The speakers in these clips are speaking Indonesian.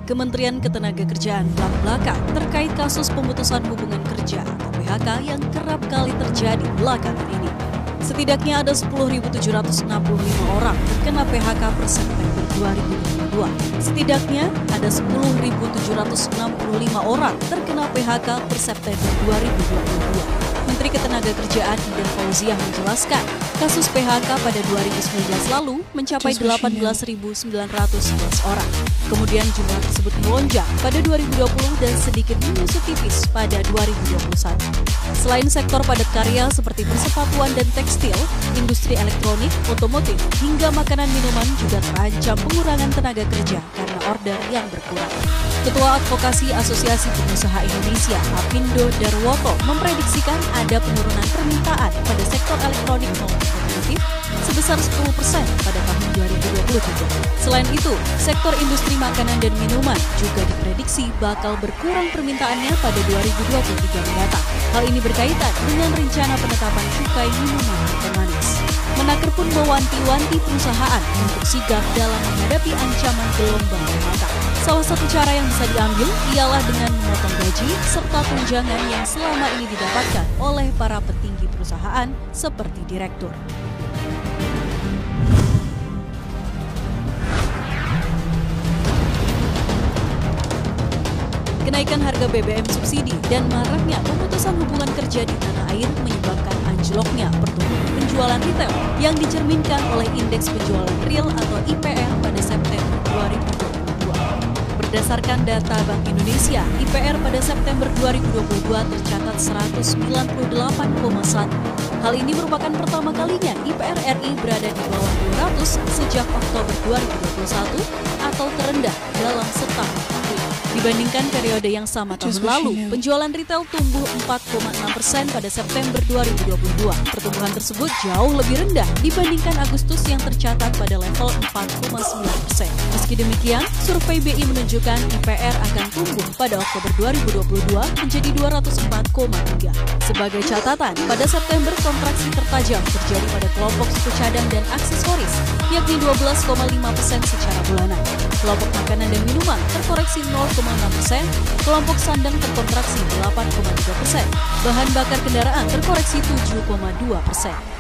Kementerian Ketenagakerjaan belak-belakan terkait kasus pemutusan hubungan kerja atau PHK yang kerap kali terjadi belakangan ini. Setidaknya ada 10.765 orang terkena PHK per September 2022. Setidaknya ada 10.765 orang terkena PHK per September 2022. Menteri Ketenagakerjaan Ida Fauziah menjelaskan, kasus PHK pada 2019 lalu mencapai 18.911 orang. Kemudian jumlah tersebut melonjak pada 2020 dan sedikit menyusut tipis pada 2021. Selain sektor padat karya seperti persepatuan dan tekstil, industri elektronik, otomotif, hingga makanan minuman juga terancam pengurangan tenaga kerja karena order yang berkurang. Ketua Advokasi Asosiasi Pengusaha Indonesia, Apindo Darwoto, memprediksikan ada penurunan permintaan pada sektor elektronik maupun otomotif sebesar 10% pada tahun 2023. Selain itu, sektor industri makanan dan minuman juga diprediksi bakal berkurang permintaannya pada 2023 mendatang. Hal ini berkaitan dengan rencana penetapan cukai minuman bermanis. Menaker pun mewanti-wanti perusahaan untuk sigap dalam menghadapi ancaman gelombang PHK. Salah satu cara yang bisa diambil ialah dengan memotong gaji serta tunjangan yang selama ini didapatkan oleh para petinggi perusahaan seperti direktur. Kenaikan harga BBM subsidi dan maraknya pemutusan hubungan kerja di tanah air menyebabkan anjloknya pertumbuhan penjualan retail yang dicerminkan oleh Indeks Penjualan Real atau IPR pada September 2022. Berdasarkan data Bank Indonesia, IPR pada September 2022 tercatat 198,1. Hal ini merupakan pertama kalinya IPR RI berada di bawah 200 sejak Oktober 2021 atau terendah dalam setahun. Dibandingkan periode yang sama tahun lalu, penjualan retail tumbuh 4,6% pada September 2022. Pertumbuhan tersebut jauh lebih rendah dibandingkan Agustus yang tercatat pada level 4,9%. Meski demikian, survei BI menunjukkan IPR akan tumbuh pada Oktober 2022 menjadi 204,3. Sebagai catatan, pada September kontraksi tertajam terjadi pada kelompok suku cadang dan aksesoris, yakni 12,5% secara bulanan. Kelompok makanan dan minuman terkoreksi 0,6%, kelompok sandang terkontraksi 8,3%, bahan bakar kendaraan terkoreksi 7,2%.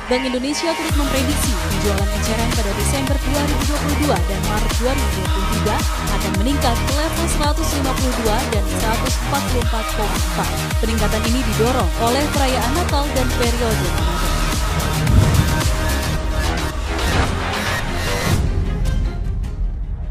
Bank Indonesia turut memprediksi penjualan eceran pada Desember 2022 dan Maret 2023 akan meningkat ke level 152 dan 144,4. Peningkatan ini didorong oleh perayaan Natal dan periode Ramadan.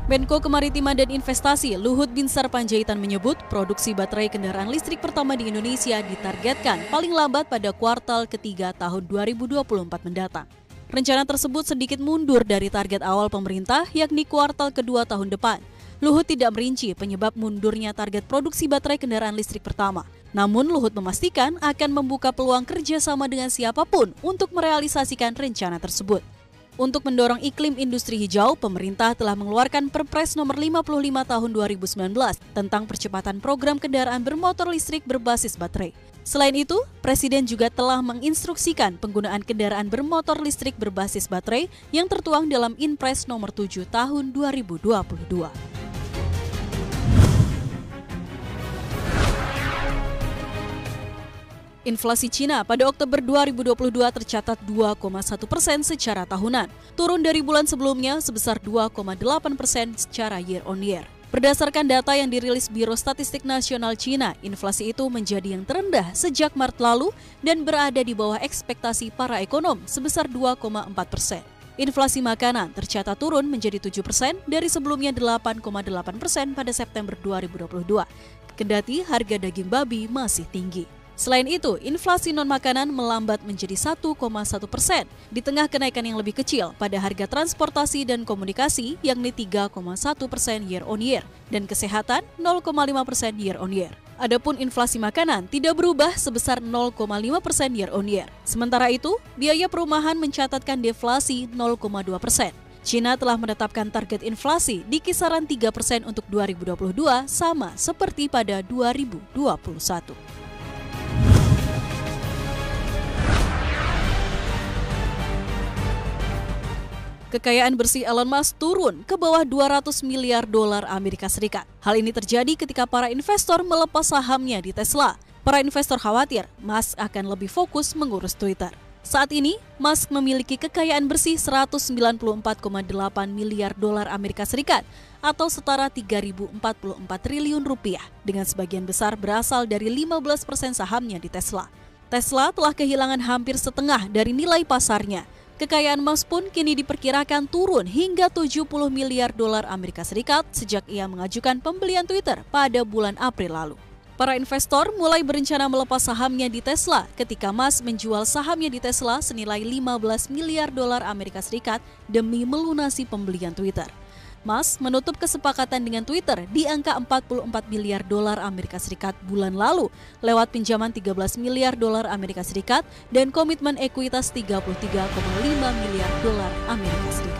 Menko Kemaritiman dan Investasi Luhut Binsar Panjaitan menyebut produksi baterai kendaraan listrik pertama di Indonesia ditargetkan paling lambat pada kuartal ketiga tahun 2024 mendatang. Rencana tersebut sedikit mundur dari target awal pemerintah yakni kuartal kedua tahun depan. Luhut tidak merinci penyebab mundurnya target produksi baterai kendaraan listrik pertama. Namun Luhut memastikan akan membuka peluang kerjasama dengan siapapun untuk merealisasikan rencana tersebut. Untuk mendorong iklim industri hijau, pemerintah telah mengeluarkan Perpres nomor 55 tahun 2019 tentang percepatan program kendaraan bermotor listrik berbasis baterai. Selain itu, Presiden juga telah menginstruksikan penggunaan kendaraan bermotor listrik berbasis baterai yang tertuang dalam Inpres nomor 7 tahun 2022. Inflasi Cina pada Oktober 2022 tercatat 2,1% secara tahunan, turun dari bulan sebelumnya sebesar 2,8% secara year on year. Berdasarkan data yang dirilis Biro Statistik Nasional Cina, inflasi itu menjadi yang terendah sejak Maret lalu dan berada di bawah ekspektasi para ekonom sebesar 2,4%. Inflasi makanan tercatat turun menjadi 7% dari sebelumnya 8,8% pada September 2022. Kendati harga daging babi masih tinggi. Selain itu, inflasi non-makanan melambat menjadi 1,1% di tengah kenaikan yang lebih kecil pada harga transportasi dan komunikasi yakni 3,1% year on year dan kesehatan 0,5% year on year. Adapun inflasi makanan tidak berubah sebesar 0,5% year on year. Sementara itu, biaya perumahan mencatatkan deflasi 0,2%. Cina telah menetapkan target inflasi di kisaran 3% untuk 2022 sama seperti pada 2021. Kekayaan bersih Elon Musk turun ke bawah 200 miliar dolar Amerika Serikat. Hal ini terjadi ketika para investor melepas sahamnya di Tesla. Para investor khawatir Musk akan lebih fokus mengurus Twitter. Saat ini, Musk memiliki kekayaan bersih 194,8 miliar dolar Amerika Serikat atau setara 3.044 triliun rupiah, dengan sebagian besar berasal dari 15% sahamnya di Tesla. Tesla telah kehilangan hampir setengah dari nilai pasarnya. Kekayaan Musk pun kini diperkirakan turun hingga 70 miliar dolar Amerika Serikat sejak ia mengajukan pembelian Twitter pada bulan April lalu. Para investor mulai berencana melepas sahamnya di Tesla ketika Musk menjual sahamnya di Tesla senilai 15 miliar dolar Amerika Serikat demi melunasi pembelian Twitter. Musk menutup kesepakatan dengan Twitter di angka 44 miliar dolar Amerika Serikat bulan lalu lewat pinjaman 13 miliar dolar Amerika Serikat dan komitmen ekuitas 33,5 miliar dolar Amerika Serikat.